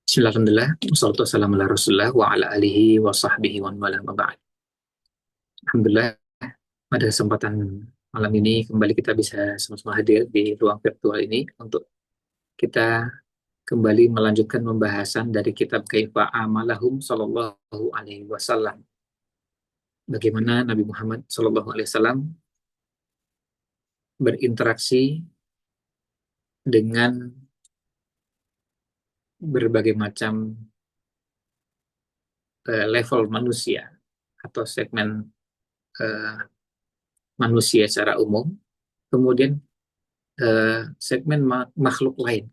Bismillah, alhamdulillah, wassalatu wassalamu ala rasulillah wa ala alihi wa sahbihi wa man wala ma ba'd. Alhamdulillah, pada kesempatan malam ini kembali kita bisa sama-sama hadir di ruang virtual ini untuk kita kembali melanjutkan pembahasan dari kitab Kaifa Amalahum Sallallahu Alaihi Wasallam. Bagaimana Nabi Muhammad Sallallahu Alaihi Wasallam berinteraksi dengan berbagai macam level manusia atau segmen eh, manusia secara umum, kemudian segmen makhluk lain.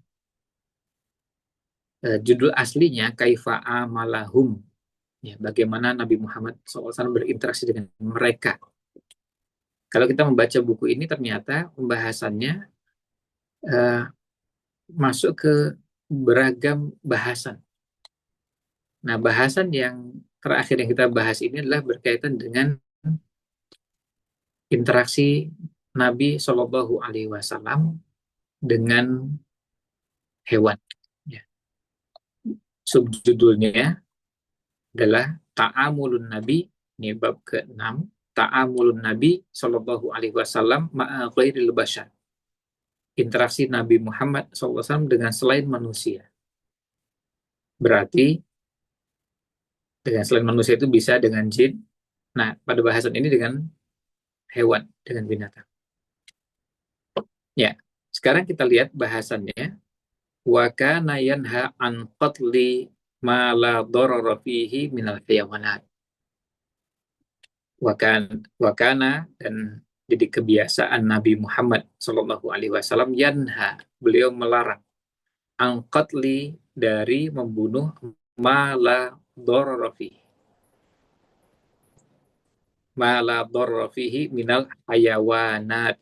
Judul aslinya Kaifa Amalahum, ya, bagaimana Nabi Muhammad SAW berinteraksi dengan mereka. Kalau kita membaca buku ini ternyata pembahasannya uh, masuk ke beragam bahasan. Nah, bahasan yang terakhir yang kita bahas ini adalah berkaitan dengan interaksi Nabi Shallallahu Alaihi Wasallam dengan hewan. Ya. Subjudulnya adalah Ta'amulun Nabi, ini bab ke-6, Ta'amulun Nabi Sallallahu Alaihi Wasallam ma'a ghairil bashar. Interaksi Nabi Muhammad SAW dengan selain manusia. Berarti dengan selain manusia itu bisa dengan jin. Nah, pada bahasan ini dengan hewan, dengan binatang. Ya, sekarang kita lihat bahasannya. Wa kana yanha an qatli ma la darara fihi minal hayawanat. Wakana dan jadi kebiasaan Nabi Muhammad Shallallahu Alaihi Wasallam yanha, beliau melarang angkatli dari membunuh mala dorofihi minal hayawanat,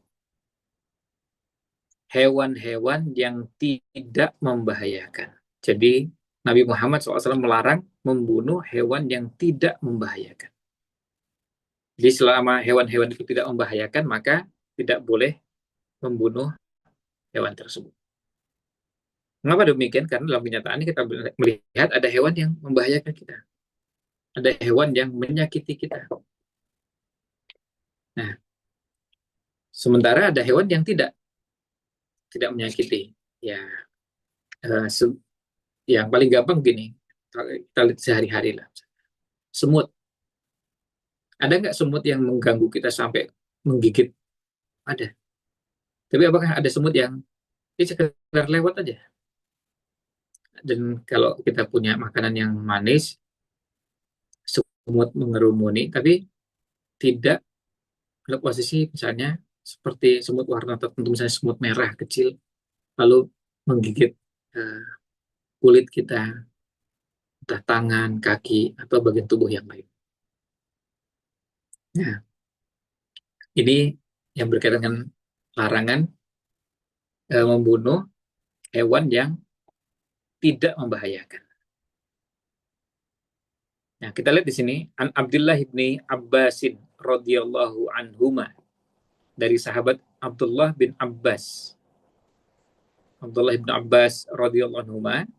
hewan-hewan yang tidak membahayakan. Jadi Nabi Muhammad SAW melarang membunuh hewan yang tidak membahayakan. Jadi selama hewan-hewan itu tidak membahayakan, maka tidak boleh membunuh hewan tersebut. Mengapa demikian? Karena dalam kenyataan kita melihat ada hewan yang membahayakan kita. Ada hewan yang menyakiti kita. Nah, sementara ada hewan yang tidak menyakiti. Ya, eh, yang paling gampang gini, kita lihat sehari-hari lah. Semut. Ada nggak semut yang mengganggu kita sampai menggigit? Ada. Tapi apakah ada semut yang ini sekedar lewat aja? Dan kalau kita punya makanan yang manis, semut mengerumuni, tapi tidak pada posisi misalnya seperti semut warna tertentu, misalnya semut merah kecil, lalu menggigit uh, kulit kita, entah tangan, kaki, atau bagian tubuh yang lain. Nah, ini yang berkaitan dengan larangan membunuh hewan yang tidak membahayakan. Nah, kita lihat di sini an Abdullah bin Abbasin radhiyallahu anhuma, dari sahabat Abdullah bin Abbas. Abdullah bin Abbas radhiyallahu anhuma,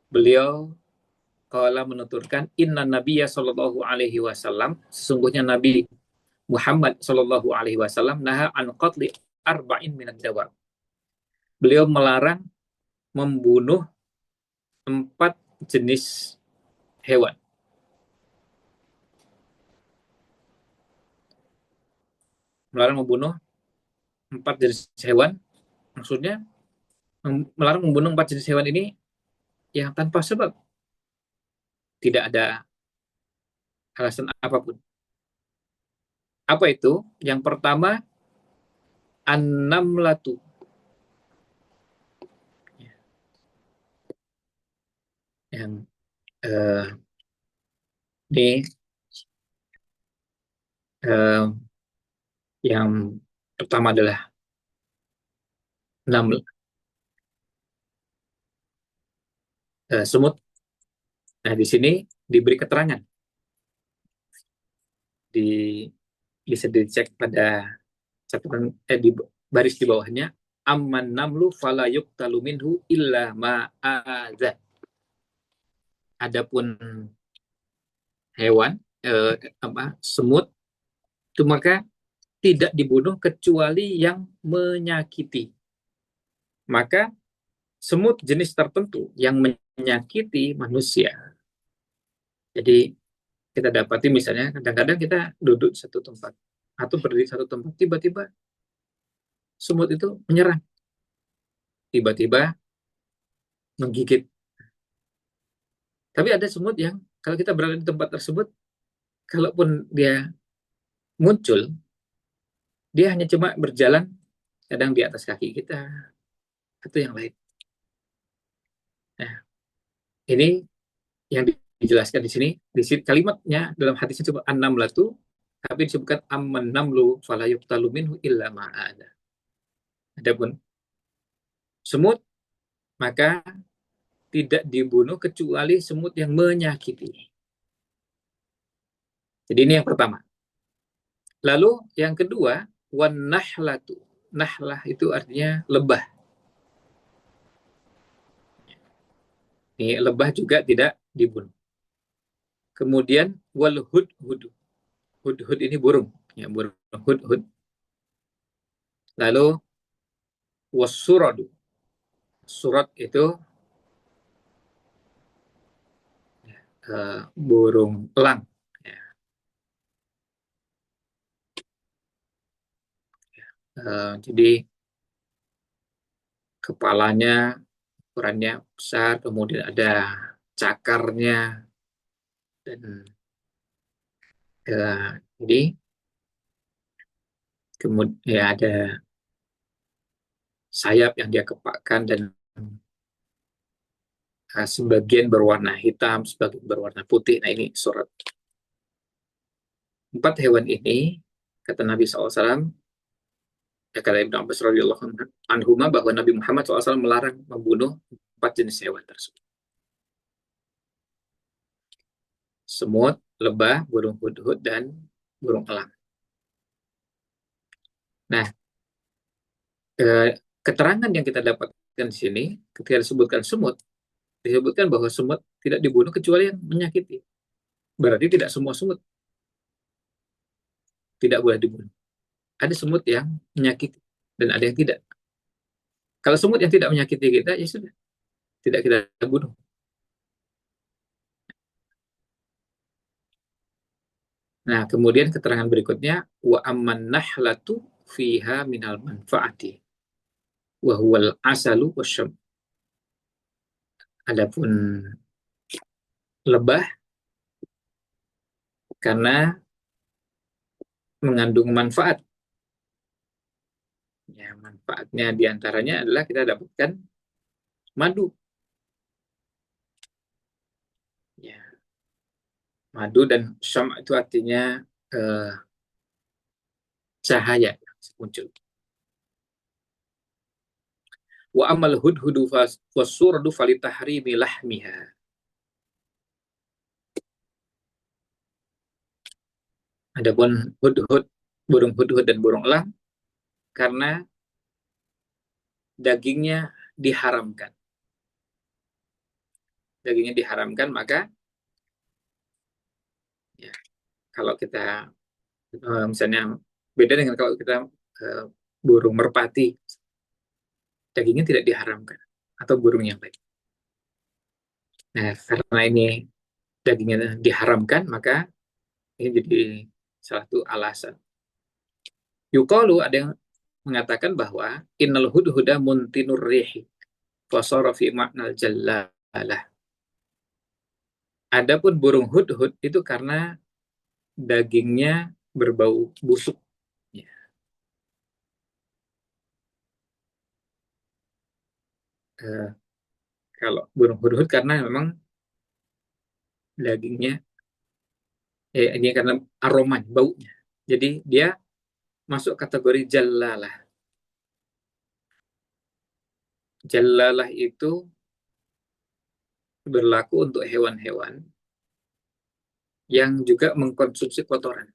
beliau qala menuturkan inna nabiyya sallallahu alaihi wasallam, sesungguhnya Nabi Muhammad sallallahu alaihi wasallam naha an qatli arba'in minad dawab. Beliau melarang membunuh 4 jenis hewan. Melarang membunuh 4 jenis hewan, maksudnya melarang membunuh 4 jenis hewan ini yang tanpa sebab, tidak ada alasan apapun. Apa itu? Yang pertama, an-namlatu. Yang ini yang pertama adalah semut. Nah, di sini diberi keterangan, bisa dicek pada catatan di baris di bawahnya, amman namlu fala yuqtalu minhu illa ma'adza. Adapun hewan semut itu maka tidak dibunuh kecuali yang menyakiti. Maka semut jenis tertentu yang menyakiti manusia. Jadi kita dapati misalnya kadang-kadang kita duduk satu tempat atau berdiri satu tempat, tiba-tiba semut itu menyerang, tiba-tiba menggigit. Tapi ada semut yang kalau kita berada di tempat tersebut, kalaupun dia muncul, dia hanya cuma berjalan kadang di atas kaki kita atau yang lain. Nah, ini yang dijelaskan di sini, kalimatnya dalam hadis itu an-namlatu, tapi disebutkan amman namlu fala yuqtalu minhu illa ma'ada. Adapun semut maka tidak dibunuh kecuali semut yang menyakiti. Jadi ini yang pertama. Lalu yang kedua, wan nahlatu. Nahlah itu artinya lebah. Ini lebah juga tidak dibunuh. Kemudian wal hudhud. Hudhud ini burung, ya burung hudhud. Lalu wasuradu. Surat itu burung elang. Ya. Jadi kepalanya ukurannya besar, kemudian ada cakarnya dan jadi kemudian ya ada sayap yang dia kepakkan dan sebagian berwarna hitam, sebagian berwarna putih. Nah ini surat. 4 hewan ini, kata Nabi SAW, ya kata Ibnu Abbas radhiyallahu anhu bahwa Nabi Muhammad SAW melarang membunuh 4 jenis hewan tersebut. Semut, lebah, burung hudhud, dan burung elang. Nah, keterangan yang kita dapatkan di sini, ketika disebutkan semut, disebutkan bahwa semut tidak dibunuh kecuali yang menyakiti. Berarti tidak semua semut tidak boleh dibunuh. Ada semut yang menyakiti dan ada yang tidak. Kalau semut yang tidak menyakiti kita, ya sudah, tidak kita bunuh. Nah, kemudian keterangan berikutnya, wa amman nahlatu fiha minal manfaati wa huwal asalu wasyam. Adapun lebah karena mengandung manfaat. Ya, manfaatnya diantaranya adalah kita dapatkan madu. Ya, madu dan syam itu artinya cahaya muncul. Wa amal hudhudu wasurdu falitahrimi lahmiha. Adapun hudhud, burung hudhud dan burung elang karena dagingnya diharamkan. Dagingnya diharamkan, maka ya, kalau kita misalnya beda dengan kalau kita burung merpati, dagingnya tidak diharamkan, atau burung yang lain. Nah, karena ini dagingnya diharamkan, maka ini jadi salah satu alasan. Yukalu ada yang mengatakan bahwa innal hudhuda muntinur rihi fasara fi ma'nal jallalah. Adapun burung hudhud itu karena dagingnya berbau busuk. Ya. Kalau burung hudhud karena memang dagingnya, ini karena aroma, baunya. Jadi dia masuk kategori jallalah. Jallalah itu berlaku untuk hewan-hewan yang juga mengkonsumsi kotoran,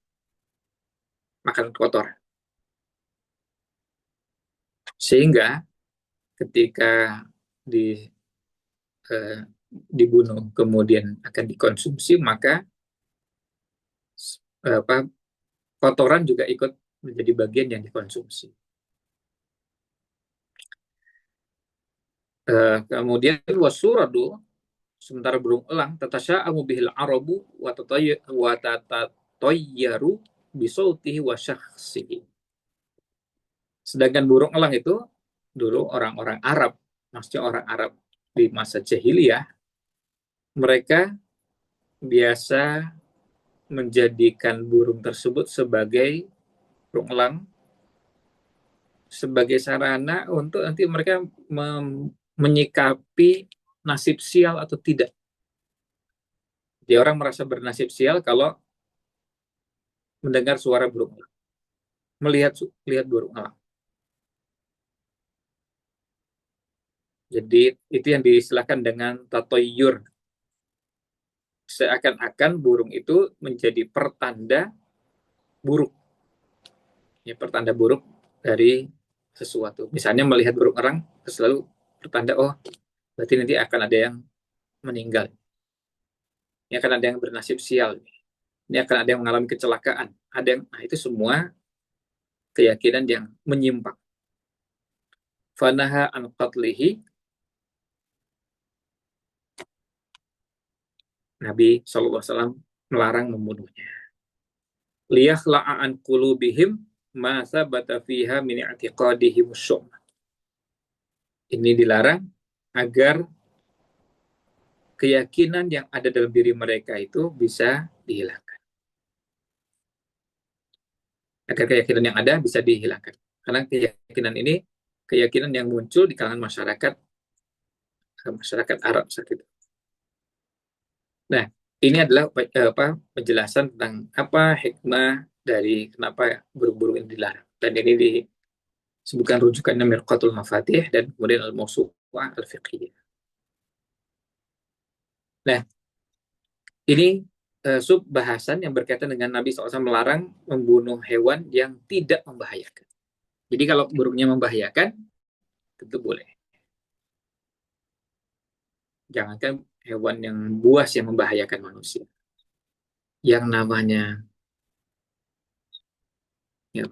makan kotoran. Sehingga ketika di, dibunuh kemudian akan dikonsumsi, maka apa, kotoran juga ikut menjadi bagian yang dikonsumsi. Kemudian wasuradu, sementara burung elang, tatasya'amu bihil arabu wa tatatayyaru bisautihi wa syakhsihi. Sedangkan burung elang itu dulu orang-orang Arab, maksudnya orang Arab di masa jahiliyah, mereka biasa menjadikan burung tersebut sebagai burung elang sebagai sarana untuk nanti mereka menyikapi nasib sial atau tidak. Jadi orang merasa bernasib sial kalau mendengar suara burung elang, melihat burung elang. Jadi itu yang diistilahkan dengan tatoyur. Seakan-akan burung itu menjadi pertanda buruk. Ya, pertanda buruk dari sesuatu. Misalnya melihat burung elang, selalu pertanda, oh berarti nanti akan ada yang meninggal. Ini akan ada yang bernasib sial. Ini akan ada yang mengalami kecelakaan. Ada yang, nah itu semua keyakinan yang menyimpang. Fanaha an qatlihi, Nabi SAW melarang membunuhnya. Liyakhla'a an qulubihim ma sabata fiha min i'tiqadihim syum. Ini dilarang agar keyakinan yang ada dalam diri mereka itu bisa dihilangkan. Agar keyakinan yang ada bisa dihilangkan. Karena keyakinan ini keyakinan yang muncul di kalangan masyarakat Arab saat itu. Nah, ini adalah penjelasan tentang apa hikmah dari kenapa burung-burung ini dilarang. Dan ini disebutkan rujukannya Mirqatul Mafatih dan kemudian Al-Mawsu'ah Al-Fiqhiyah. Nah, ini sub bahasan yang berkaitan dengan Nabi SAW melarang membunuh hewan yang tidak membahayakan. Jadi kalau burungnya membahayakan, tentu boleh. Jangankan hewan yang buas yang membahayakan manusia. Yang namanya ya,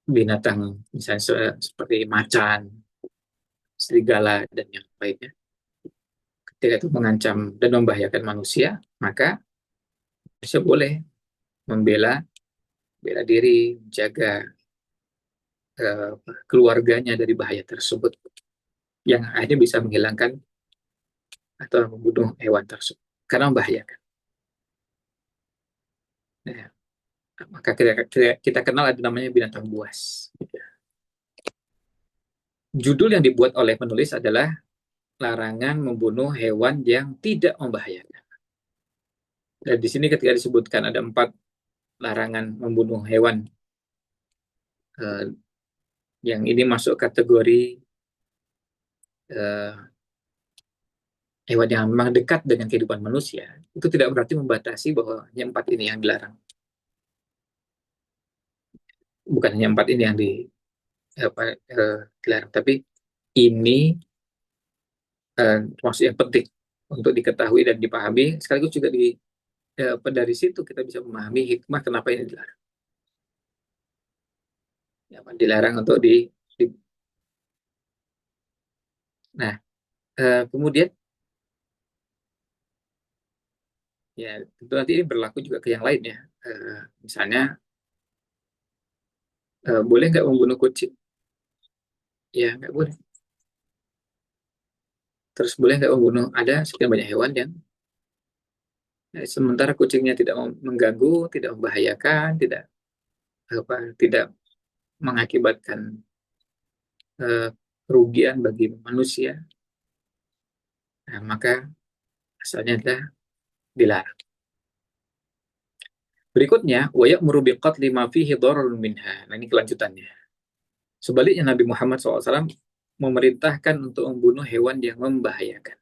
binatang misalnya seperti macan, serigala, dan yang lainnya. Ketika itu mengancam dan membahayakan manusia, maka manusia boleh membela diri, menjaga keluarganya dari bahaya tersebut, yang akhirnya bisa menghilangkan atau membunuh hewan tersebut karena membahayakan. Nah, maka kita kenal ada namanya binatang buas. Judul yang dibuat oleh penulis adalah larangan membunuh hewan yang tidak membahayakan. Dan di sini ketika disebutkan ada 4 larangan membunuh hewan, yang ini masuk kategori hewan yang memang dekat dengan kehidupan manusia, itu tidak berarti membatasi bahwa hanya 4 ini yang dilarang. Bukan hanya 4 ini yang dilarang, tapi ini termasuk yang penting untuk diketahui dan dipahami, sekaligus juga dari situ kita bisa memahami hikmah kenapa ini dilarang. Ya, dilarang untuk Nah, kemudian ya tentu nanti ini berlaku juga ke yang lain ya. Misalnya boleh nggak membunuh kucing? Ya nggak boleh. Terus boleh nggak membunuh, ada sekian banyak hewan yang sementara kucingnya tidak mengganggu, tidak membahayakan, tidak mengakibatkan kerugian bagi manusia, nah, maka asalnya adalah dilarang. Berikutnya, wa ya'muru biqatli ma fihi dhararun minha. Nah, ini kelanjutannya. Sebaliknya Nabi Muhammad SAW memerintahkan untuk membunuh hewan yang membahayakan.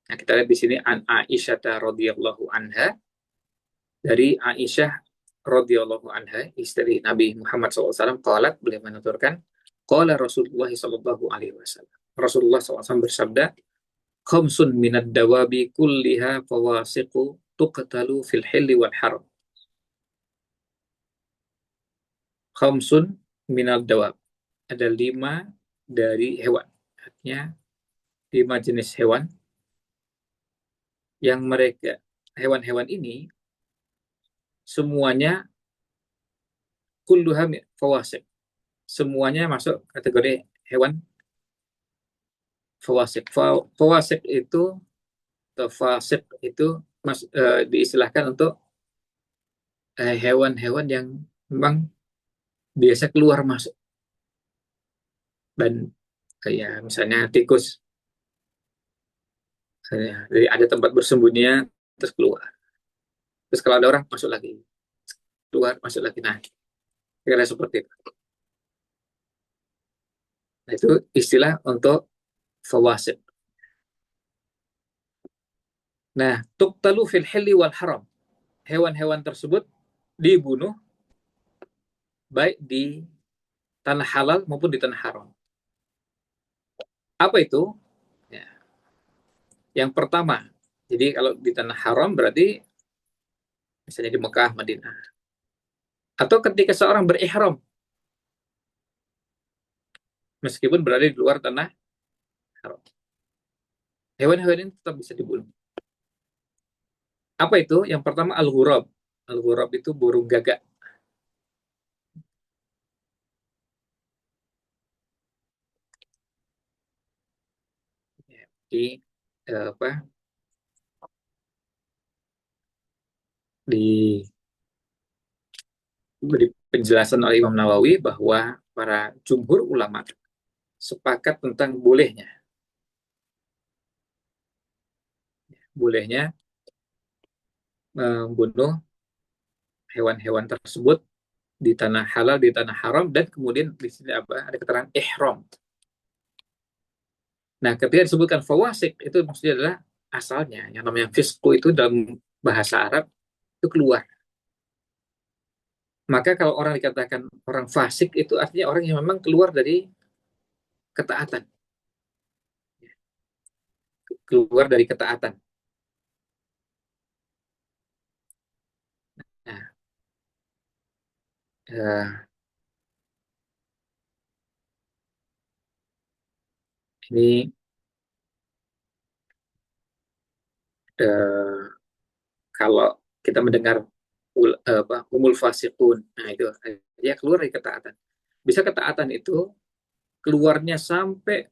Nah, kita lihat di sini an Aisyah radhiyallahu anha, dari Aisyah radhiyallahu anha, istri Nabi Muhammad SAW, qalat, beliau menuturkan, qala Rasulullah sallallahu alaihi wasallam. Rasulullah SAW bersabda, khamsun minad dawabi kulliha fawasiqu tuqtalu fil hilli wal haram. Khamsun minal dawab. Ada 5 dari hewan. Artinya 5 jenis hewan yang mereka, hewan-hewan ini semuanya kulluha fawasiq. Semuanya masuk kategori hewan fawasiq. Fawasiq itu, atau fasiq itu diistilahkan untuk hewan-hewan yang memang biasa keluar masuk. Dan kayak misalnya tikus, jadi ada tempat bersembunyinya terus keluar. Terus kalau ada orang masuk lagi, keluar masuk lagi. Nah, kira seperti itu. Nah, itu istilah untuk fawasiq. Nah, tuqtalu fil hilli wal haram. Hewan-hewan tersebut dibunuh baik di tanah halal maupun di tanah haram. Apa itu? Ya. Yang pertama, jadi kalau di tanah haram berarti misalnya di Mekah, Madinah. Atau ketika seorang berihram, meskipun berada di luar tanah haram. Hewan-hewan ini tetap bisa dibunuh. Apa itu? Yang pertama al-ghurab. Al-ghurab itu burung gagak. Di apa? Diberi penjelasan oleh Imam Nawawi bahwa para jumhur ulama sepakat tentang bolehnya membunuh hewan-hewan tersebut di tanah halal, di tanah haram, dan kemudian di sini apa? Ada keterangan ihram. Nah, ketika disebutkan fawasik, itu maksudnya adalah asalnya, yang namanya fisku itu dalam bahasa Arab itu keluar. Maka kalau orang dikatakan orang fasik, itu artinya orang yang memang keluar dari ketaatan. Keluar dari ketaatan. Nah, ini eh, kalau kita mendengar umul fasikun, nah itu dia keluar dari ketaatan. Bisa ketaatan itu keluarnya sampai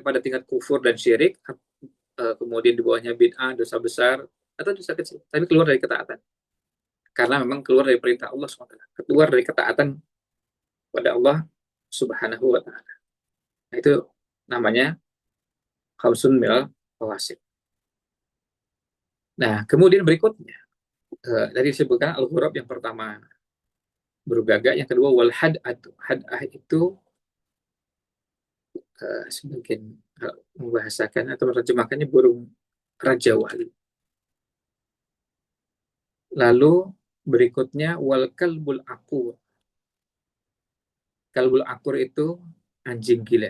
pada tingkat kufur dan syirik, kemudian di bawahnya bid'ah, dosa besar atau dosa kecil, tapi keluar dari ketaatan karena memang keluar dari perintah Allah SWT, keluar dari ketaatan pada Allah Subhanahu wa Ta'ala. Nah, itu namanya khamsun minal fawasik. Nah, kemudian berikutnya tadi disebutkan al-ghurab, yang pertama bergagak, yang kedua wal had'ah itu sebagian membahasakan atau menerjemahkannya burung raja wali. Lalu berikutnya wal kalbul akur. Kalbul akur itu anjing gila.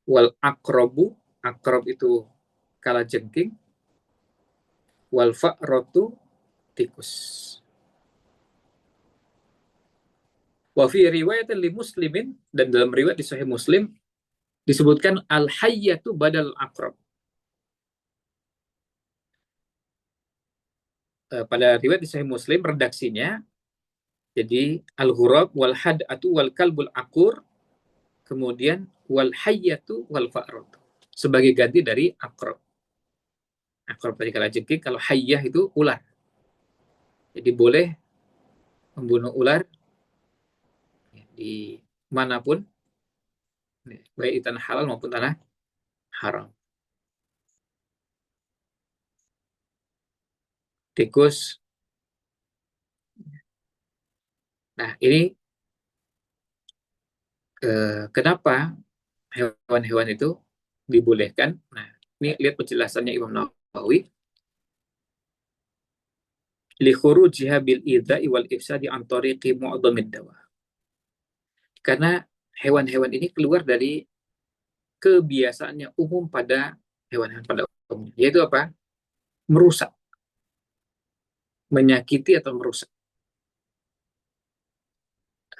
Wal akrobu, akrob itu kalajengking. Wal fa'rotu, tikus. Wa fi riwayatin li muslimin, dan dalam riwayat di Sahih Muslim disebutkan al hayyatu badal akrob. Pada riwayat di Sahih Muslim redaksinya jadi al-ghurab wal had'atu wal kalbul akur, kemudian wal hayyatu wal fa'ratu sebagai ganti dari akrob. Akrob tadi kalajengking, kalau hayyah itu ular. Jadi boleh membunuh ular di manapun, baik di tanah halal maupun tanah haram. Tikus. Nah, ini kenapa hewan-hewan itu dibolehkan? Nah, ini lihat penjelasannya Imam Nawawi. li khurujiha bil idza'i wal ifsadi an tariqi mu'dhamid dawa. Karena hewan-hewan ini keluar dari kebiasaannya umum pada hewan-hewan pada umumnya, yaitu apa? Merusak, menyakiti atau merusak.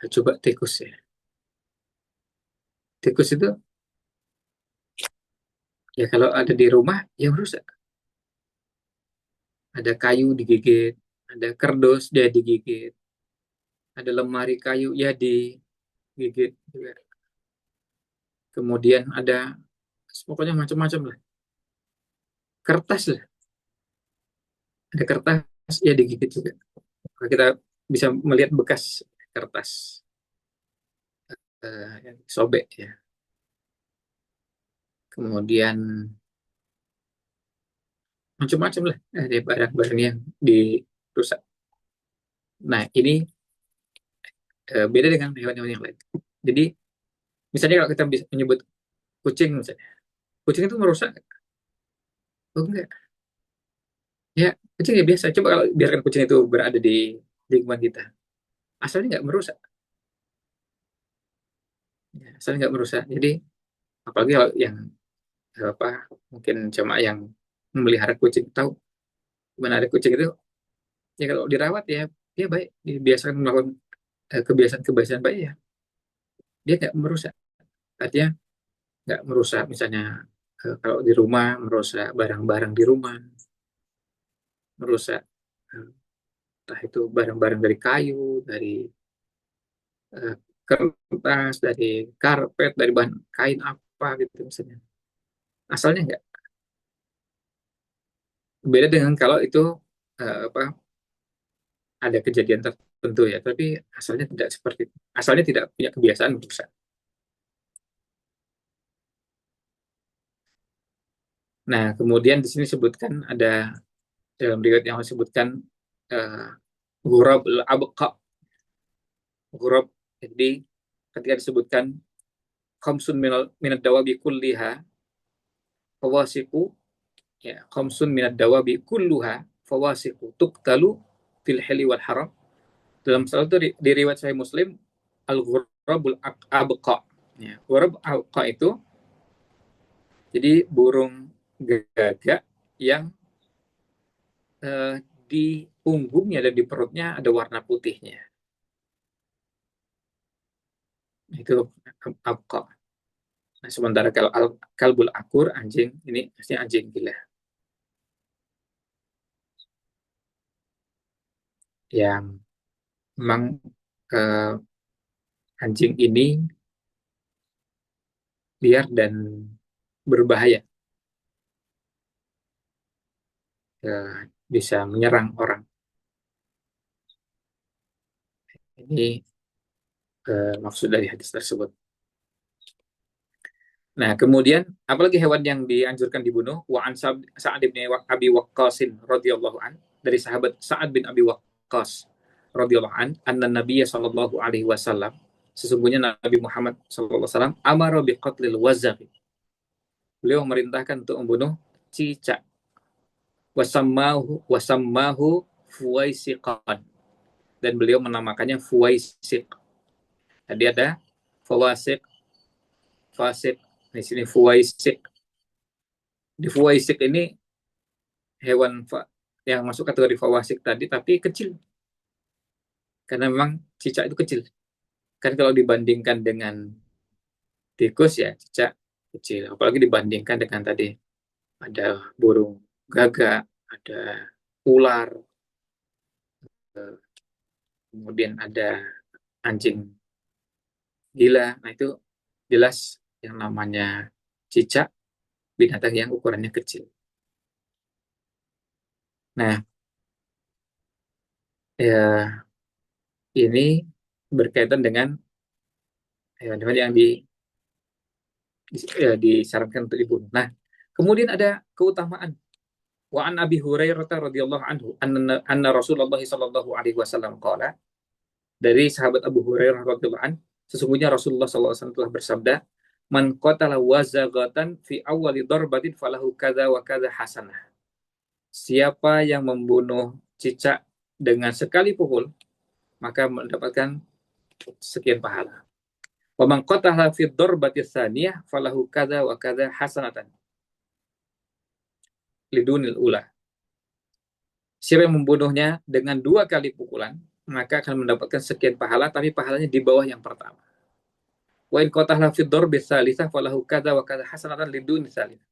Coba tikus ya. Tikus itu ya kalau ada di rumah ya merusak. Ada kayu digigit, ada kardus dia digigit, ada lemari kayu ya digigit juga. Kemudian ada pokoknya macam-macam lah. Kertas lah, ada kertas ya digigit juga. Kita bisa melihat bekas kertas yang sobek ya. Kemudian macam-macam lah ada barang-barang yang dirusak. Nah ini beda dengan hewan-hewan yang lain. Jadi misalnya kalau kita bisa menyebut kucing misalnya, kucing itu merusak? Oh enggak, ya kucing ya biasa. Coba kalau biarkan kucing itu berada di lingkungan kita, asalnya nggak merusak, ya, asalnya nggak merusak. Jadi apalagi kalau yang apa mungkin cuma yang memelihara kucing tahu gimana ada kucing itu ya kalau dirawat ya dia baik dibiasakan melakukan kebiasaan-kebiasaan baik ya dia nggak merusak. Artinya nggak merusak misalnya kalau di rumah merusak barang-barang di rumah, merusak entah itu barang-barang dari kayu, dari eh, kertas, dari karpet, dari bahan kain apa gitu misalnya. Asalnya nggak. Beda dengan kalau itu apa ada kejadian tertentu ya, tapi asalnya tidak seperti itu. Asalnya tidak punya kebiasaan merusak. Nah, kemudian di sini sebutkan ada dalam riwayat yang disebutkan uh, ghurab al-abqa, ghurab. Jadi ketika disebutkan khamsun minad dawabi kulliha fawasiku, ya khamsun minad dawabi kulluha fawasiku tuqtalu fil hili wal haram. Dalam salah itu di riwayat Sahih Muslim al-ghurabul abqa. Ya, ghurab abqa itu jadi burung gagak yang eh, di punggungnya dan di perutnya ada warna putihnya. Itu abqa. Nah, sementara kalau kalbul akur anjing ini maksudnya anjing gila yang memang eh, anjing ini liar dan berbahaya, bisa menyerang orang. Ini maksud dari hadis tersebut. Nah, kemudian apalagi hewan yang dianjurkan dibunuh? Wa an Sa'ad bin Abi Waqqasin radhiyallahu an, dari sahabat Sa'ad bin Abi Waqqas radhiyallahu an, anna Nabiy sallallahu alaihi wasallam, sesungguhnya Nabi Muhammad sallallahu alaihi wasallam amara bi qatlil wazaghi. Beliau memerintahkan untuk membunuh cicak. Wasammahu fuwaisiqan, dan beliau menamakannya fuwaisiq. Tadi ada fawasiq, fasik. Di sini fuwaisiq. Di fuwaisiq ini hewan yang masuk kategori fawasik tadi, tapi kecil. Karena memang cicak itu kecil. Kan kalau dibandingkan dengan tikus ya cicak kecil. Apalagi dibandingkan dengan tadi ada burung gagak, ada ular, kemudian ada anjing gila. Nah itu jelas yang namanya cicak binatang yang ukurannya kecil. Nah, ya ini berkaitan dengan hewan-hewan yang disarankan untuk dibunuh. Nah, kemudian ada keutamaan. Wa an Abi Hurairah radhiyallahu anhu anna Rasulullah sallallahu alaihi wasallam qala, dari sahabat Abu Hurairah radhiyallahu anhu, sesungguhnya Rasulullah sallallahu alaihi wasallam telah bersabda, man qatala wazagatan fi awwali darbatin falahu kadza wa kadza hasanah. Siapa yang membunuh cicak dengan sekali pukul, maka mendapatkan sekian pahala. Wa man qataha fi dzarbati tsaniyah falahu kadza wa kadza hasanatan lidunil ula. Siapa yang membunuhnya dengan 2 kali pukulan, maka akan mendapatkan sekian pahala, tapi pahalanya di bawah yang pertama. Wa in qataha fi dzarbi tsalisah falahu kadza wa kadza hasanatan lidunil tsalitsah.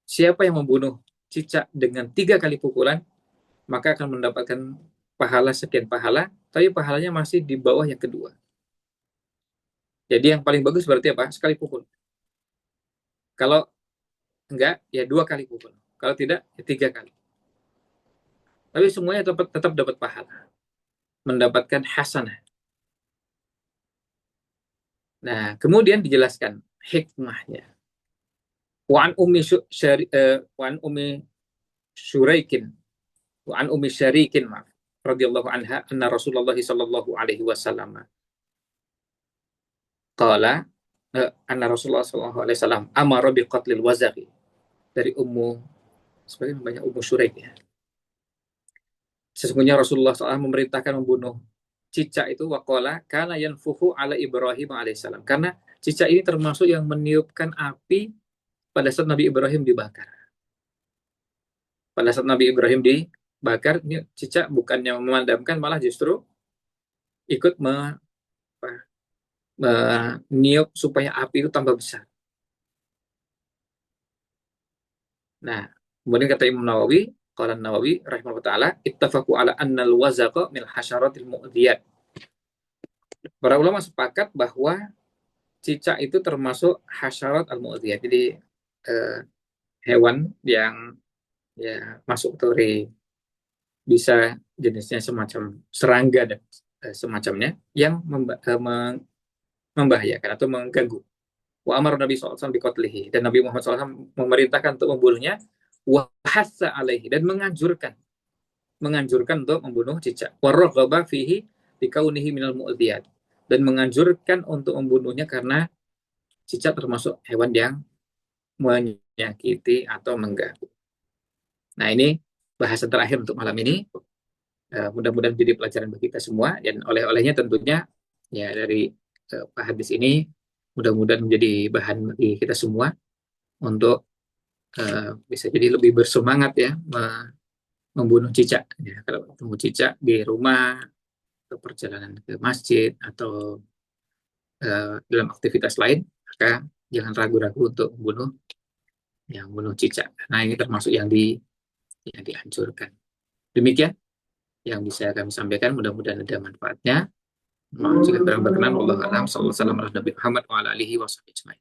Siapa yang membunuh cicak dengan 3 kali pukulan, maka akan mendapatkan pahala sekian pahala, tapi pahalanya masih di bawah yang kedua. Jadi yang paling bagus berarti apa? Sekali pukul. Kalau enggak, ya 2 kali pukul. Kalau tidak, ya 3 kali. Tapi semuanya tetap dapat pahala. Mendapatkan hasanah. Nah, kemudian dijelaskan hikmahnya. Wa'an ummi syuraikin. Wa'an ummi syarikin, maaf. Radhiyallahu anha, anna Rasulullah sallallahu alaihi wasallam. Qala, anna Rasulullah sallallahu alaihi wasallam amara bi qatlil wazaqi. Dari sebagai banyak Ummu Syuraik ya. Sesungguhnya Rasulullah SAW memerintahkan membunuh cicak itu, waqala kana yanfuhu ala Ibrahim alaihissalam. Karena cicak ini termasuk yang meniupkan api pada saat Nabi Ibrahim dibakar. Pada saat Nabi Ibrahim dibakar, ini cicak bukannya memadamkan, malah justru ikut meniup supaya api itu tambah besar. Nah, kemudian kata Imam Nawawi, qala Nawawi rahimahullah taala, ittafaqu ala annal wazaqa min hasyaratil mu'dhiyat. Para ulama sepakat bahwa cicak itu termasuk hasyarat al-mu'dhiyat. Jadi hewan yang ya masuk kategori bisa jenisnya semacam serangga dan semacamnya yang membahayakan atau mengganggu. Wa amar Nabi SAW biqatlihi, dan Nabi Muhammad SAW memerintahkan untuk membunuhnya, wa hassa alaihi, dan menganjurkan untuk membunuh cicak. Wa raghaba fihi bikaunihi minal mu'dhiyat, dan menganjurkan untuk membunuhnya karena cicak termasuk hewan yang menyakiti atau mengganggu. Nah, ini bahasan terakhir untuk malam ini. Mudah-mudahan menjadi pelajaran bagi kita semua, dan oleh-olehnya tentunya ya dari hadis ini mudah-mudahan menjadi bahan bagi kita semua untuk bisa jadi lebih bersemangat ya membunuh cicak. Ya, kalau ketemu cicak di rumah, atau perjalanan ke masjid, atau dalam aktivitas lain, maka jangan ragu-ragu untuk membunuh cicak. Nah, ini termasuk yang dianjurkan. Demikian yang bisa kami sampaikan, mudah-mudahan ada manfaatnya. Mohon jika kurang berkenan, wallahu a'lam. Sallallahu alaihi wasallam Nabi Muhammad wa ala alihi wasallam.